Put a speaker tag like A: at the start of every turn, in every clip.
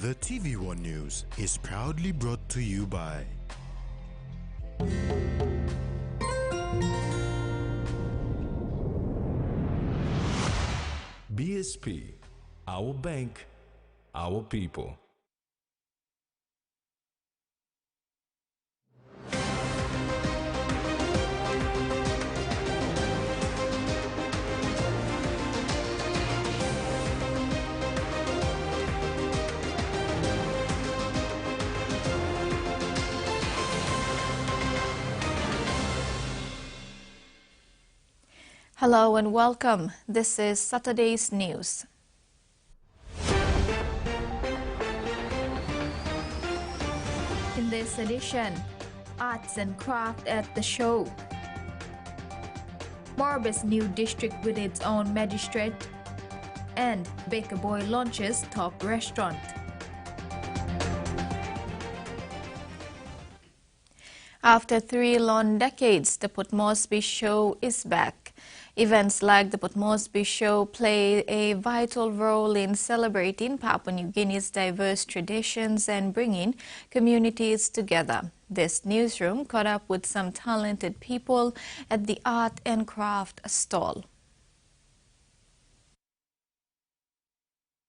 A: The TVWAN News is proudly brought to you by
B: BSP, our bank, our people.
C: Hello and welcome. This is Saturday's news. In this edition, arts and craft at the show. Moresby's new district with its own magistrate. And Baker Boy launches top restaurant. After 3 long decades, the Port Moresby show is back. Events like the Port Moresby show play a vital role in celebrating Papua New Guinea's diverse traditions and bringing communities together. This newsroom caught up with some talented people at the art and craft stall.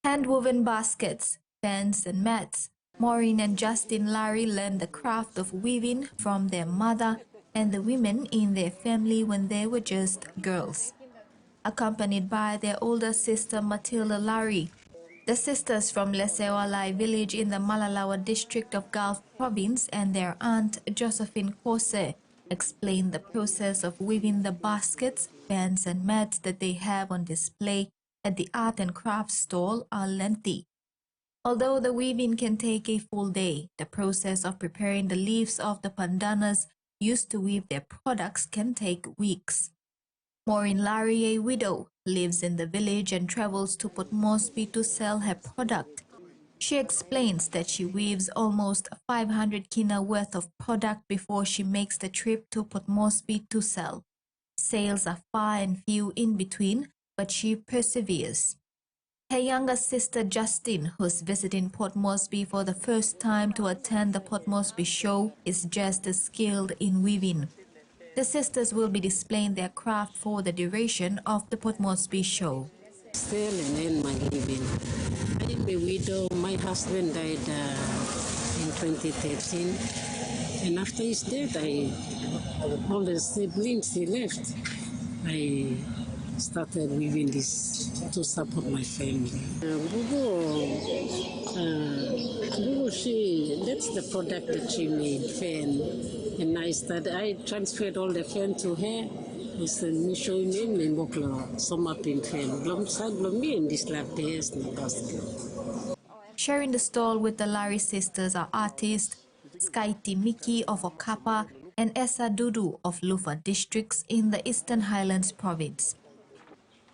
C: Hand-woven baskets, fans and mats. Maureen and Justin Larry learned the craft of weaving from their mother and the women in their family when they were just girls. Accompanied by their older sister Matilda Larry, the sisters from Lesewalai village in the Malalawa district of Gulf province and their aunt Josephine Kose explained the process of weaving the baskets, fans and mats that they have on display at the art and craft stall are lengthy. Although the weaving can take a full day, the process of preparing the leaves of the pandanus used to weave their products can take weeks. Maureen Larry, a widow, lives in the village and travels to Port Moresby to sell her product. She explains that she weaves almost 500 kina worth of product before she makes the trip to Port Moresby to sell. Sales are far and few in between, but she perseveres. Her younger sister Justine, who's visiting Port Moresby for the first time to attend the Port Moresby show, is just as skilled in weaving. The sisters will be displaying their craft for the duration of the Port Moresby show.
D: Still and earn my living. I'm a widow. My husband died in 2013. And after his death, all the siblings he left, I started weaving this to support my family. Bubu, that's the product that she made, fan. And I transferred all the fan to her. Me showing him in Bokla, some up in fan. Me in this lab days in the basket.
C: Sharing the stall with the Larry sisters are artists Skaiti Miki of Okapa and Esa Dudu of Lufa districts in the Eastern Highlands province.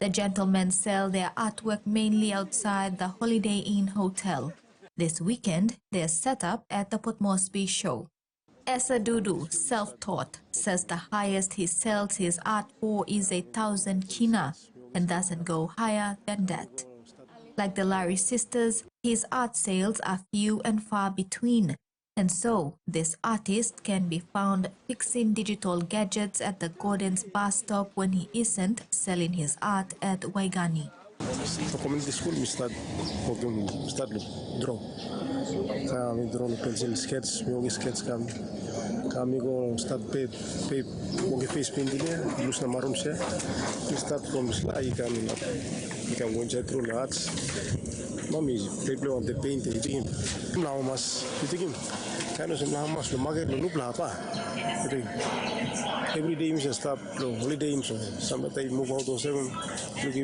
C: The gentlemen sell their artwork mainly outside the Holiday Inn Hotel. This weekend, they're set up at the Port Moresby show. Esa Dudu, self-taught, says the highest he sells his art for is 1,000 kina and doesn't go higher than that. Like the Larry sisters, his art sales are few and far between, and so this artist can be found fixing digital gadgets at the Gordon's bus stop when he isn't selling his art at Waigani.
E: For community school, we start draw. We draw the pencil sketch, we only sketch kami go start paint face painting there, use the maroon share. We start from slide kami we can go inside through the arts. Mommy play on the paint him. Now mas him. Kind of now mas the market look apa. Every day we just stop holiday so sometimes move out to 7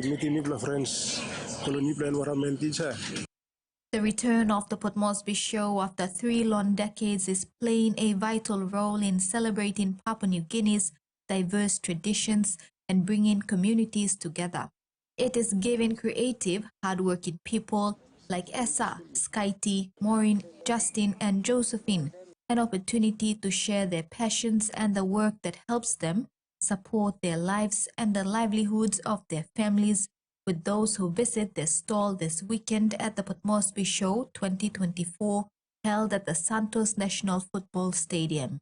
E: meeting with friends to new plan environment teacher.
C: The return of the Port Moresby show after 3 long decades is playing a vital role in celebrating Papua New Guinea's diverse traditions and bringing communities together. It is giving creative, hardworking people like Esa, Skaiti, Maureen, Justin, and Josephine an opportunity to share their passions and the work that helps them support their lives and the livelihoods of their families with those who visit their stall this weekend at the Moresby Show 2024 held at the Santos National Football Stadium.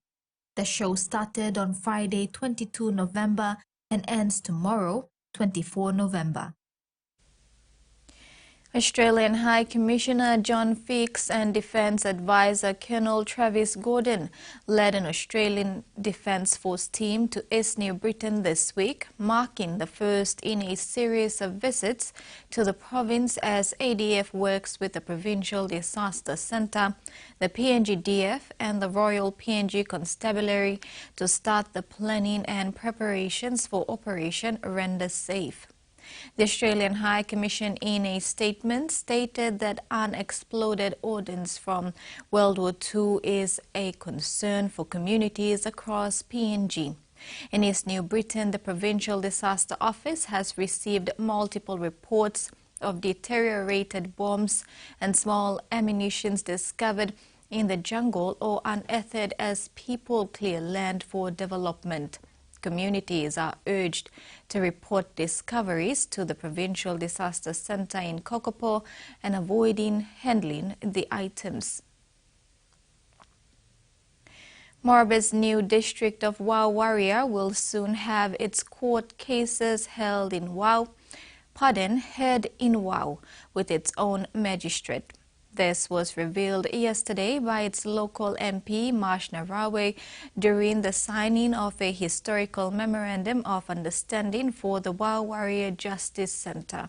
C: The show started on Friday 22 November and ends tomorrow 24 November. Australian High Commissioner John Fix and Defence Advisor Colonel Travis Gordon led an Australian Defence Force team to East New Britain this week, marking the first in a series of visits to the province as ADF works with the Provincial Disaster Centre, the PNGDF and the Royal PNG Constabulary to start the planning and preparations for Operation Render Safe. The Australian High Commission in a statement stated that unexploded ordnance from World War II is a concern for communities across PNG. In East New Britain, the Provincial Disaster Office has received multiple reports of deteriorated bombs and small ammunitions discovered in the jungle or unearthed as people clear land for development. Communities are urged to report discoveries to the Provincial Disaster Centre in Kokopo and avoiding handling the items. Moresby's new district of Wawaria will soon have its court cases held in heard in Wau with its own magistrate. This was revealed yesterday by its local MP, Marsh Narawe, during the signing of a historical memorandum of understanding for the Wawaria Justice Centre.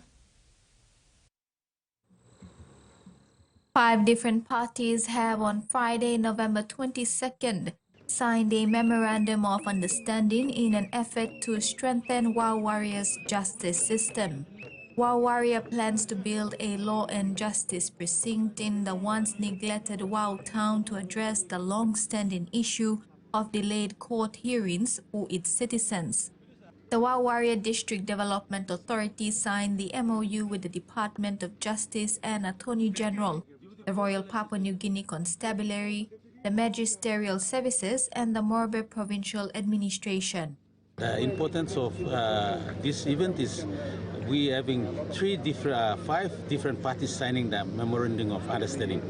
C: 5 different parties have on Friday, November 22nd, signed a memorandum of understanding in an effort to strengthen Wawaria's justice system. Wawaria plans to build a law and justice precinct in the once neglected Wau town to address the long-standing issue of delayed court hearings for its citizens. The Wawaria District Development Authority signed the MOU with the Department of Justice and Attorney General, the Royal Papua New Guinea Constabulary, the Magisterial Services, and the Moresby Provincial Administration.
F: The importance of this event is we having 5 different parties signing the memorandum of understanding,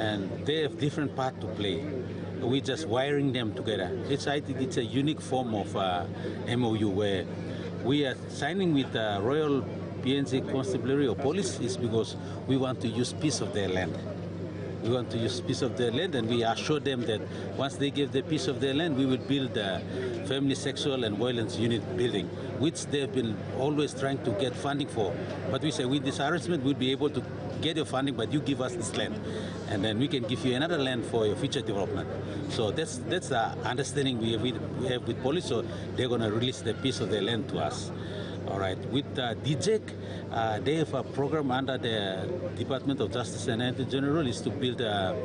F: and they have different part to play. We're just wiring them together. I think it's a unique form of MOU where we are signing with the Royal PNG Constabulary or Police is because we want to use piece of their land. We want to use piece of their land, and we assure them that once they give the piece of their land, we will build the Family Sexual and Violence Unit building, which they've been always trying to get funding for. But we say with this arrangement, we'll be able to get your funding, but you give us this land, and then we can give you another land for your future development. So that's the understanding we have with police. So they're going to release the piece of their land to us. All right. With DJEC, they have a program under the Department of Justice and Attorney General is to build a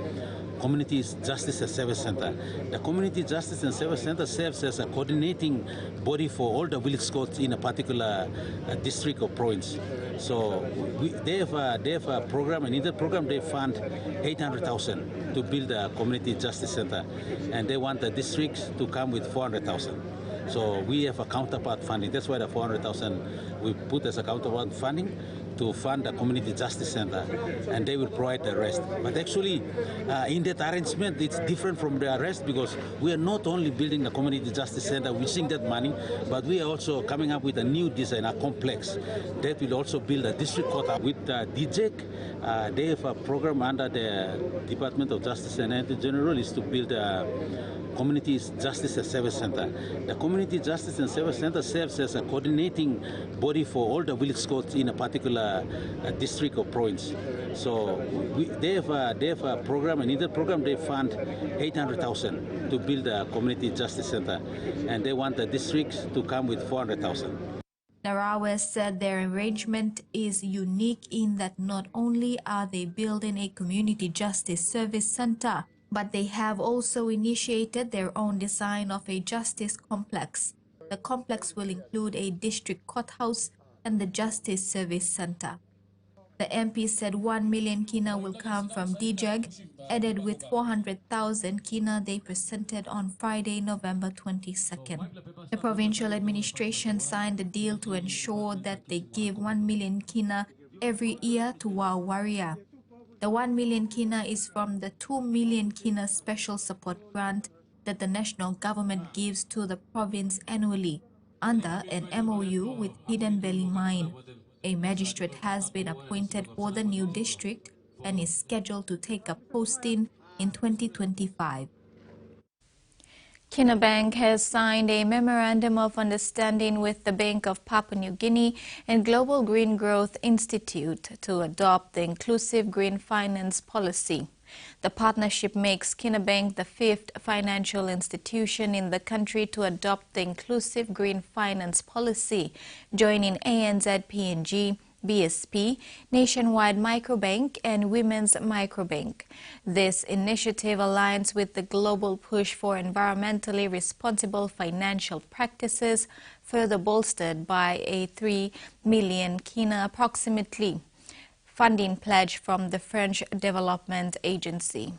F: Community Justice and Service Center. The Community Justice and Service Center serves as a coordinating body for all the village courts in a particular district or province. So they have a program, and in that program they fund 800,000 to build a Community Justice Center, and they want the districts to come with 400,000. So we have a counterpart funding. That's why the 400,000 we put as a counterpart funding to fund the Community Justice Center, and they will provide the rest. But actually, in that arrangement, it's different from the rest because we are not only building the Community Justice Center, using that money, but we are also coming up with a new design, a complex, that will also build a district court. With DJEC, they have a program under the Department of Justice and Attorney General is to build a Community Justice and Service Center. The Community Justice and Service Center serves as a coordinating body for all the village courts in a particular district or province. So they have a program, and in that program they fund 800,000 to build a Community Justice Center, and they want the districts to come with 400,000.
C: Narawe said their arrangement is unique in that not only are they building a community justice service center, but they have also initiated their own design of a justice complex. The complex will include a district courthouse and the Justice Service Center. The MP said 1 million kina will come from DJEG, added with 400,000 kina they presented on Friday, November 22nd. The provincial administration signed a deal to ensure that they give 1 million kina every year to Wow Warrior. The 1 million kina is from the 2 million kina special support grant that the national government gives to the province annually under an MOU with Hidden Valley Mine. A magistrate has been appointed for the new district and is scheduled to take up posting in 2025.
G: Kina Bank has signed a memorandum of understanding with the Bank of Papua New Guinea and Global Green Growth Institute to adopt the inclusive green finance policy. The partnership makes Kina Bank the fifth financial institution in the country to adopt the inclusive green finance policy, joining ANZ PNG, BSP, Nationwide Microbank, and Women's Microbank. This initiative aligns with the global push for environmentally responsible financial practices, further bolstered by a 3 million kina approximately funding pledge from the French Development Agency.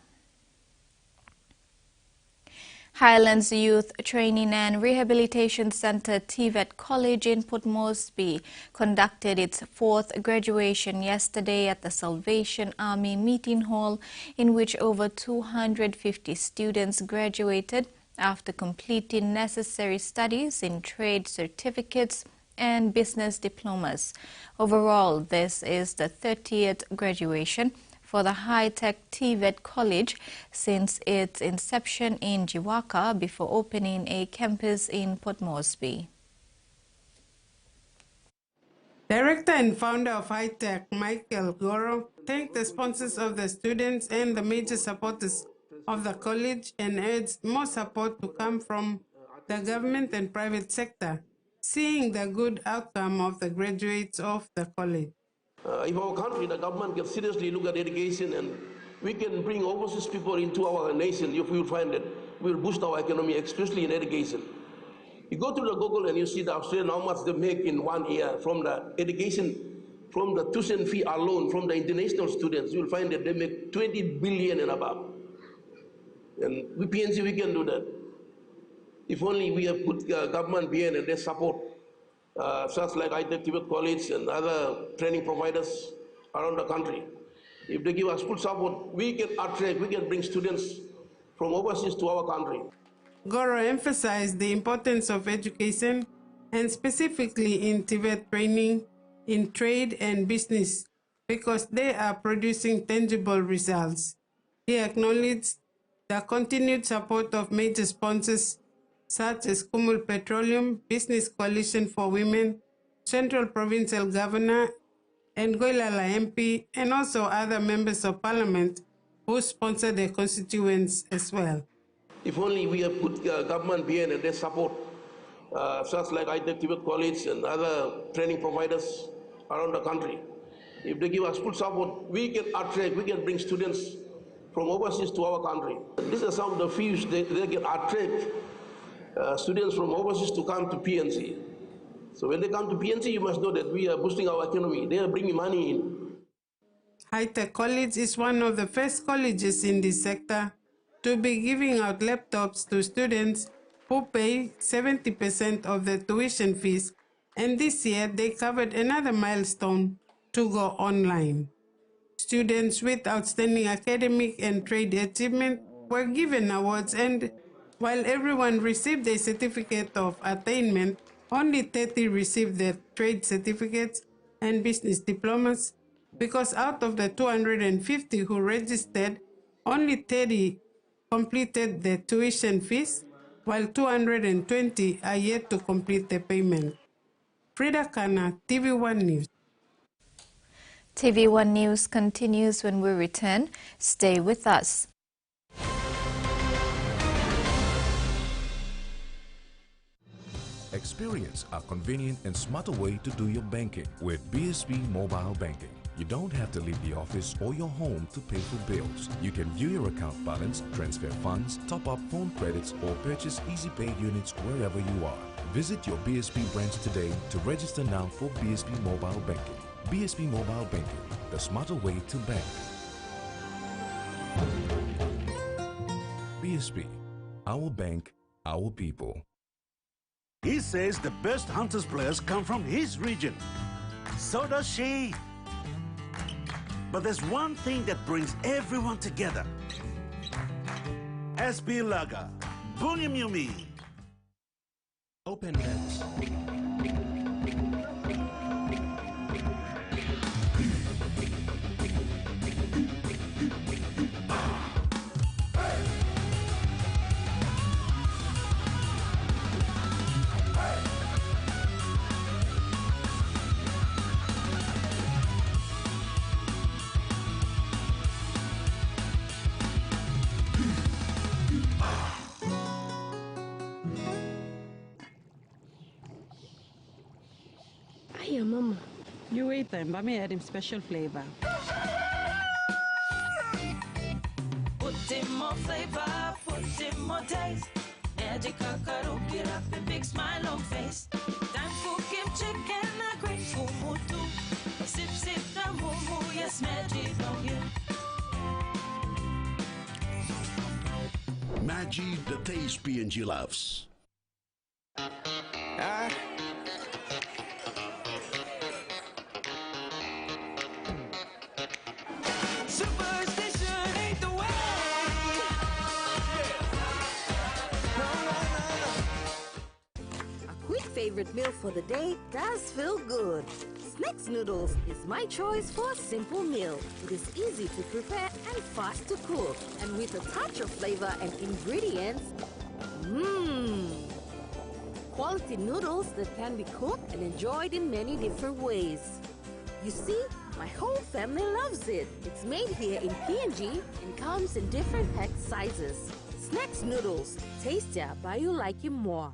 G: Highlands Youth Training and Rehabilitation Center TVET College in Port Moresby conducted its fourth graduation yesterday at the Salvation Army Meeting Hall, in which over 250 students graduated after completing necessary studies in trade certificates and business diplomas. Overall, this is the 30th graduation for the high-tech TVET College since its inception in Jiwaka before opening a campus in Port Moresby.
H: Director and founder of High-Tech, Michael Goro, thanked the sponsors of the students and the major supporters of the college and urged more support to come from the government and private sector, seeing the good outcome of the graduates of the college.
I: If our country, the government can seriously look at education and we can bring overseas people into our nation, if we find that we will boost our economy, especially in education. You go to the Google and you see the Australian, how much they make in 1 year from the education, from the tuition fee alone, from the international students, you will find that they make 20 billion and above. And we PNC, we can do that. If only we have put government behind and they support such like high-tech TVET College and other training providers around the country. If they give us full support, we can attract, we can bring students from overseas to our country.
H: Goro emphasized the importance of education and specifically in TVET training in trade and business because they are producing tangible results. He acknowledged the continued support of major sponsors such as Kumul Petroleum, Business Coalition for Women, Central Provincial Governor, and Goilala MP, and also other members of parliament who sponsor their constituents as well.
I: If only we have put government behind and they support such like high-tech TVET College and other training providers around the country. If they give us full support, we can attract, we can bring students from overseas to our country. These are some of the fees they can attract students from overseas to come to PNC. So when they come to PNC, you must know that we are boosting our economy. They are bringing money in.
H: High-Tech College is one of the first colleges in this sector to be giving out laptops to students who pay 70% of their tuition fees, and this year they covered another milestone to go online. Students with outstanding academic and trade achievement were given awards, and while everyone received a certificate of attainment, only 30 received their trade certificates and business diplomas, because out of the 250 who registered, only 30 completed their tuition fees, while 220 are yet to complete the payment. Frida Kana, TV1 News.
G: TV1 News continues when we return. Stay with us.
B: Experience a convenient and smarter way to do your banking with BSP Mobile Banking. You don't have to leave the office or your home to pay for bills. You can view your account balance, transfer funds, top up phone credits, or purchase Easy Pay units wherever you are. Visit your BSP branch today to register now for BSP Mobile Banking. BSP Mobile Banking, the smarter way to bank. BSP, our bank, our people.
J: He says the best Hunters players come from his region. So does she. But there's one thing that brings everyone together. SB Lager, Bunyamyumi.
A: Open nets.
D: Hiya, Mama.
K: You wait then, but me add him special flavor.
L: Put in more flavor, put in more taste. Magic kakaru, get up a big smile on face. Time for kimchi and a great fumu too. Sip, sip, the mumu, yes, magic on you.
J: Maggi, the taste PNG loves.
L: Superstition ain't the way.
M: A quick favorite meal for the day does feel good. Snacks noodles is my choice for a simple meal. It is easy to prepare and fast to cook. And with a touch of flavor and ingredients, quality noodles that can be cooked and enjoyed in many different ways. You see, my whole family loves it. It's made here in PNG and comes in different pack sizes. Snacks noodles, tastier but you like it more.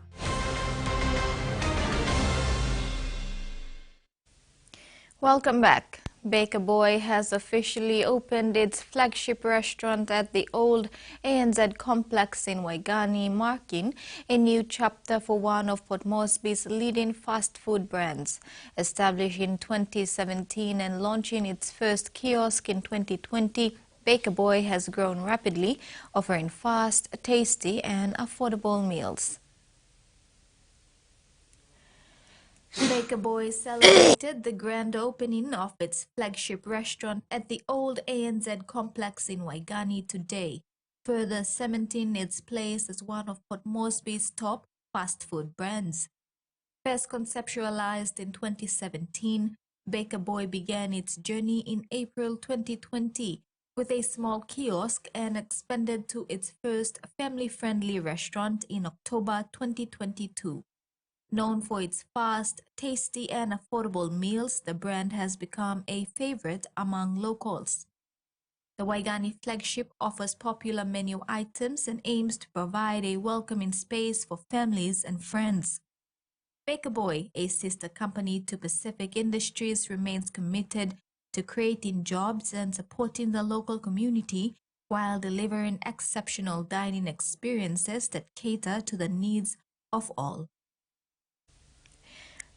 G: Welcome back. Baker Boy has officially opened its flagship restaurant at the old ANZ complex in Waigani, marking a new chapter for one of Port Moresby's leading fast food brands. Established in 2017 and launching its first kiosk in 2020, Baker Boy has grown rapidly, offering fast, tasty and affordable meals. Baker Boy celebrated the grand opening of its flagship restaurant at the old ANZ complex in Waigani today, further cementing its place as one of Port Moresby's top fast food brands. First conceptualized in 2017, Baker Boy began its journey in April 2020 with a small kiosk and expanded to its first family-friendly restaurant in October 2022. Known for its fast, tasty and affordable meals, the brand has become a favorite among locals. The Waigani flagship offers popular menu items and aims to provide a welcoming space for families and friends. Baker Boy, a sister company to Pacific Industries, remains committed to creating jobs and supporting the local community while delivering exceptional dining experiences that cater to the needs of all.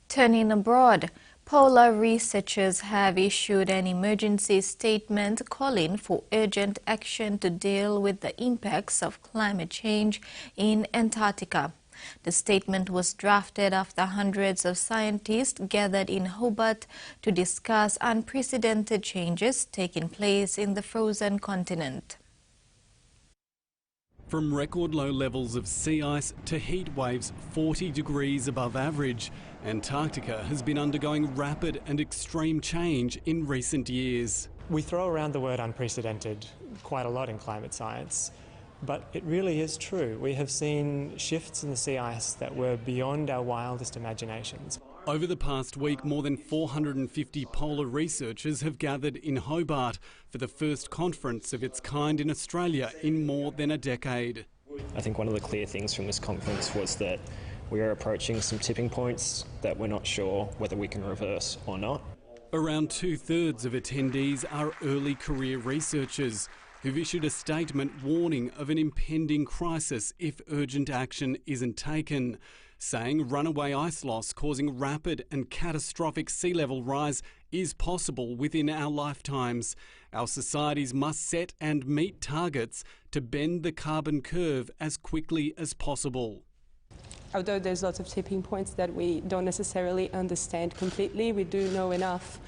G: Turning abroad, polar researchers have issued an emergency statement calling for urgent action to deal with the impacts of climate change in Antarctica. The statement was drafted after hundreds of scientists gathered in Hobart to discuss unprecedented changes taking place in the frozen continent.
N: From record low levels of sea ice to heat waves 40 degrees above average, Antarctica has been undergoing rapid and extreme change in recent years.
O: We throw around the word unprecedented quite a lot in climate science, but it really is true. We have seen shifts in the sea ice that were beyond our wildest imaginations.
N: Over the past week, more than 450 polar researchers have gathered in Hobart for the first conference of its kind in Australia in more than a decade.
P: I think one of the clear things from this conference was that we are approaching some tipping points that we're not sure whether we can reverse or not.
N: Around 2/3 of attendees are early career researchers who've issued a statement warning of an impending crisis if urgent action isn't taken, saying runaway ice loss causing rapid and catastrophic sea level rise is possible within our lifetimes. Our societies must set and meet targets to bend the carbon curve as quickly as possible.
Q: Although there's lots of tipping points that we don't necessarily understand completely, we do know enough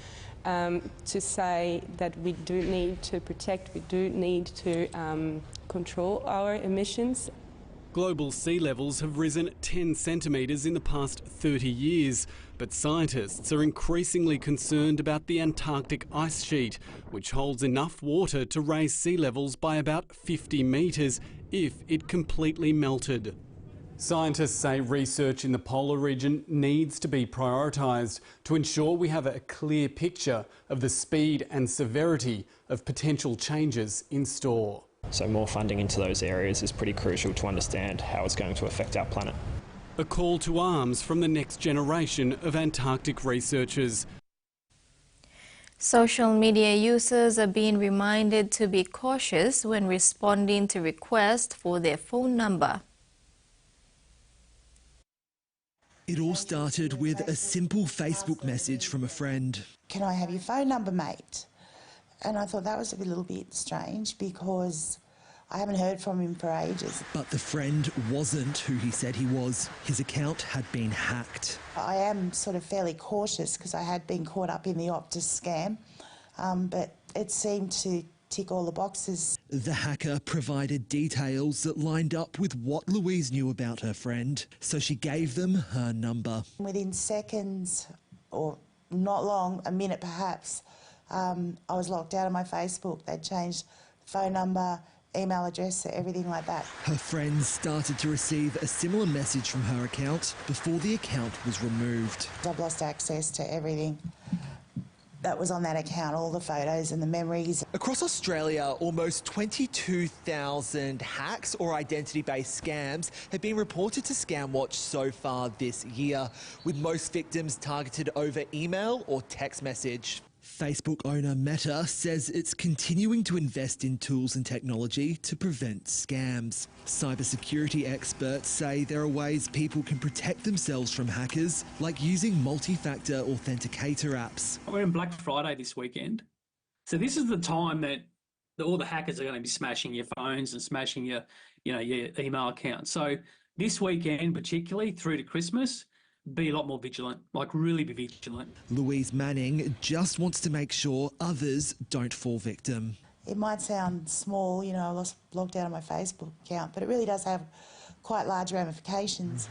Q: to say that we do need to protect, we do need to control our emissions.
N: Global sea levels have risen 10 centimetres in the past 30 years, but scientists are increasingly concerned about the Antarctic ice sheet, which holds enough water to raise sea levels by about 50 metres if it completely melted. Scientists say research in the polar region needs to be prioritised to ensure we have a clear picture of the speed and severity of potential changes in store.
P: So more funding into those areas is pretty crucial to understand how it's going to affect our planet.
N: A call to arms from the next generation of Antarctic researchers.
G: Social media users are being reminded to be cautious when responding to requests for their phone number.
R: It all started with a simple Facebook message from a friend.
S: Can I have your phone number, mate? And I thought that was a little bit strange because I haven't heard from him for ages.
R: But the friend wasn't who he said he was. His account had been hacked.
S: I am sort of fairly cautious because I had been caught up in the Optus scam, but it seemed to tick all the boxes.
R: The hacker provided details that lined up with what Louise knew about her friend, so she gave them her number.
S: Within seconds, or not long, a minute perhaps, I was locked out of my Facebook. They'd changed phone number, email address, everything like that.
R: Her friends started to receive a similar message from her account before the account was removed.
S: I've lost access to everything that was on that account, all the photos and the memories.
R: Across Australia, almost 22,000 hacks or identity-based scams have been reported to ScamWatch so far this year, with most victims targeted over email or text message. Facebook owner Meta says it's continuing to invest in tools and technology to prevent scams. Cybersecurity experts say there are ways people can protect themselves from hackers, like using multi-factor authenticator apps.
T: We're in Black Friday this weekend, so this is the time that all the hackers are going to be smashing your phones and smashing your email accounts. So this weekend, particularly through to Christmas, be a lot more vigilant, like really be vigilant.
R: Louise Manning just wants to make sure others don't fall victim.
S: It might sound small, I was locked out of my Facebook account, but it really does have quite large ramifications.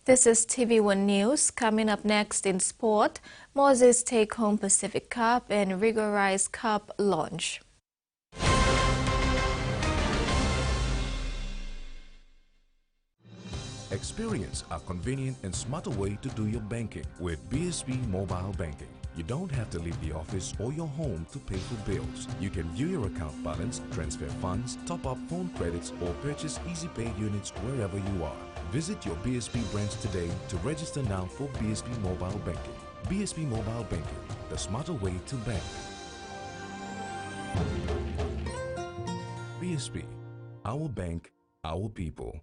G: This is TV1 News. Coming up next in sport, Moses Take Home Pacific Cup and Rigorise Cup launch.
B: Experience a convenient and smarter way to do your banking with BSB Mobile Banking. You don't have to leave the office or your home to pay for bills. You can view your account balance, transfer funds, top up phone credits, or purchase easy pay units wherever you are. Visit your BSB branch today to register now for BSB Mobile Banking. BSB Mobile Banking, the smarter way to bank. BSB, our bank, our people.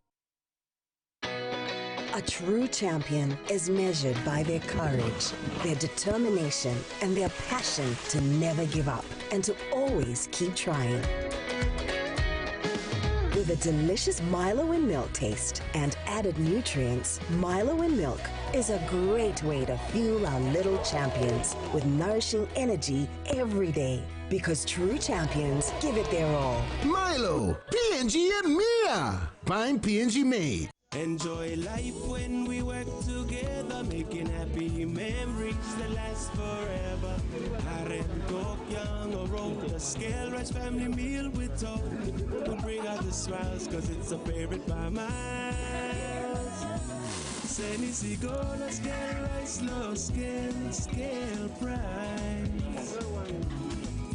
U: A true champion is measured by their courage, their determination, and their passion to never give up and to always keep trying. With a delicious Milo in milk taste and added nutrients, Milo in milk is a great way to fuel our little champions with nourishing energy every day. Because true champions give it their all.
V: Milo, PNG and Mia. Find PNG made.
W: Enjoy life when we work together, making happy memories that last forever. Harem, talk, young, or roll the scale, rice family meal with talk. We'll bring out the smiles, cause it's a favorite by miles. Seni sigola, scale, rice, low, scale price.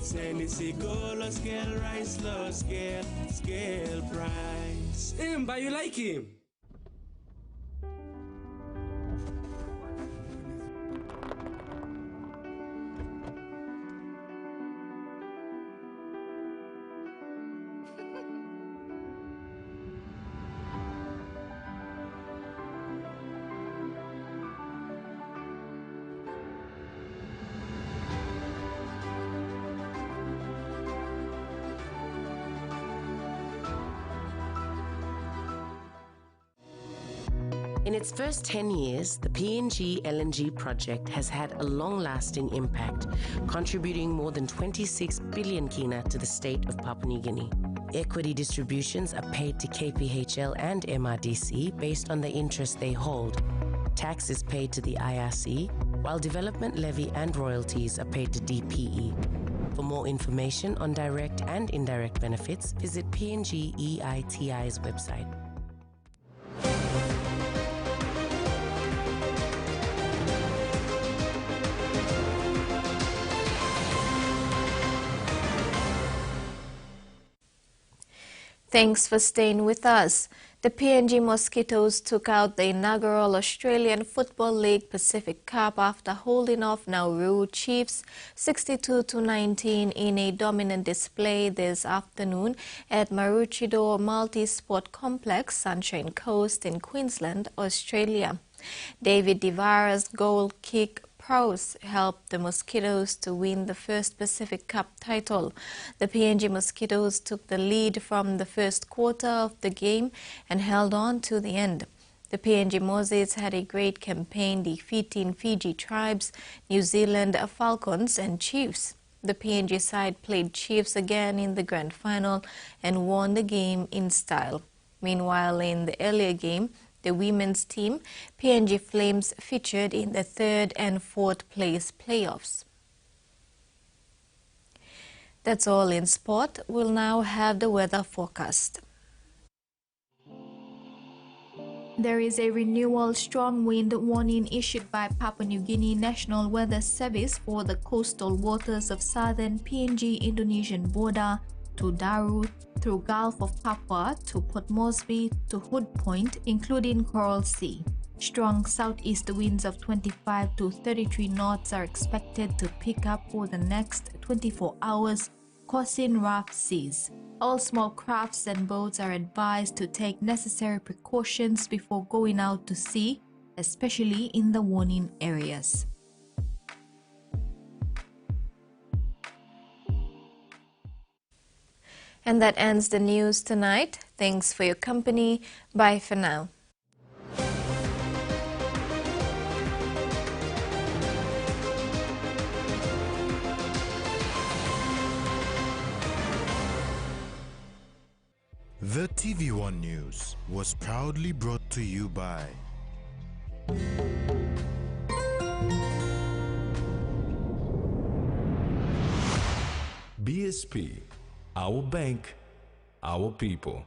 W: Seni sigola, scale, rice, low, scale price. But you like him?
C: In its first 10 years, the PNG LNG project has had a long-lasting impact, contributing more than 26 billion kina to the state of Papua New Guinea. Equity distributions are paid to KPHL and MRDC based on the interest they hold. Tax is paid to the IRC, while development levy and royalties are paid to DPE. For more information on direct and indirect benefits, visit PNG EITI's website.
G: Thanks for staying with us. The PNG Mosquitoes took out the inaugural Australian Football League Pacific Cup after holding off Nauru Chiefs 62-19 in a dominant display this afternoon at Maroochydore Multi-Sport Complex, Sunshine Coast in Queensland, Australia. David Devara's goal kick prowess helped the Mosquitoes to win the first Pacific Cup title. The PNG Mosquitoes took the lead from the first quarter of the game and held on to the end. The PNG Moses had a great campaign, defeating Fiji Tribes, New Zealand Falcons and Chiefs. The PNG side played Chiefs again in the grand final and won the game in style. Meanwhile, in the earlier game, the women's team, PNG Flames, featured in the third and fourth place playoffs. That's all in sport. We'll now have the weather forecast. There is a renewal strong wind warning issued by Papua New Guinea National Weather Service for the coastal waters of southern PNG-Indonesian border to Daru, through Gulf of Papua to Port Moresby to Hood Point, including Coral Sea. Strong southeast winds of 25 to 33 knots are expected to pick up for the next 24 hours, causing rough seas. All small crafts and boats are advised to take necessary precautions before going out to sea, especially in the warning areas. And that ends the news tonight. Thanks for your company. Bye for now.
A: The TVWAN News was proudly brought to you by
B: BSP, our bank, our people.